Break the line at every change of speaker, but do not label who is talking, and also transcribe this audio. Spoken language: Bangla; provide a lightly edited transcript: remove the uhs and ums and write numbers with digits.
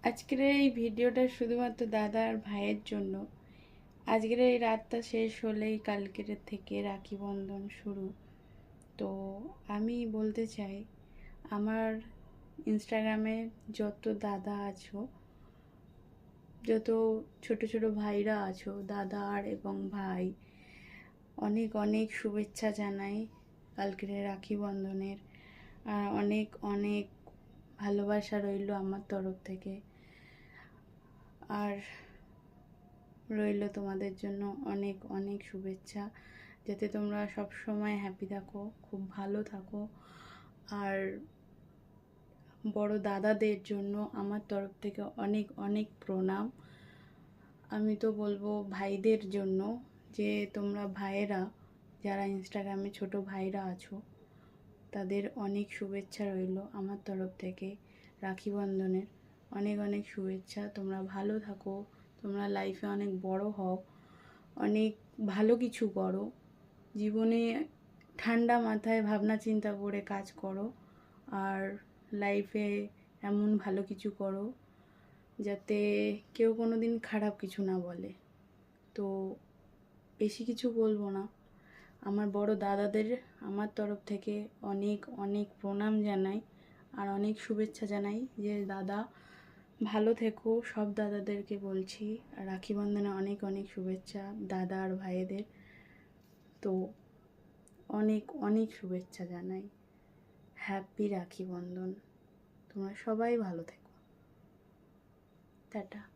আজকের এই ভিডিওটা শুধুমাত্র দাদা আর ভাইয়ের জন্য। আজকের এই রাতটা শেষ হলেই কালকের থেকে রাখি বন্ধন শুরু। তো আমি বলতে চাই, আমার ইনস্টাগ্রামে যত দাদা আছো, যত ছোট ছোট ভাইরা আছো, দাদা আর এবং ভাই, অনেক অনেক শুভেচ্ছা জানাই কালকের রাখি বন্ধনের। আর অনেক অনেক ভালোবাসা রইল আমার তরফ থেকে। আর রইল তোমাদের জন্য অনেক অনেক শুভেচ্ছা, যাতে তোমরা সব সময় হ্যাপি থাকো, খুব ভালো থাকো। আর বড় দাদাদের জন্য আমার তরফ থেকে অনেক অনেক প্রণাম। আমি তো বলবো ভাইদের জন্য, যে তোমরা ভাইয়েরা যারা ইনস্টাগ্রামে ছোট ভাইরা আছো, তাদের অনেক শুভেচ্ছা রইল আমার তরফ থেকে রাখি বন্ধনের। অনেক অনেক শুভেচ্ছা। তোমরা ভালো থাকো, তোমরা লাইফে অনেক বড় হও, অনেক ভালো কিছু করো, জীবনে ঠান্ডা মাথায় ভাবনা চিন্তা করে কাজ করো। আর লাইফে এমন ভালো কিছু করো যাতে কেউ কোনো দিন খারাপ কিছু না বলে। তো বেশি কিছু বলবো না। আমার বড় দাদাদের আমার তরফ থেকে অনেক অনেক প্রণাম জানাই আর অনেক শুভেচ্ছা জানাই, যে দাদা ভালো থেকো। সব দাদাদেরকে বলছি রাখি বন্ধনে অনেক অনেক শুভেচ্ছা দাদা আর ভাইদের। তো অনেক অনেক শুভেচ্ছা জানাই। হ্যাপি রাখি বন্ধন। তোমরা সবাই ভালো থেকো। টাটা।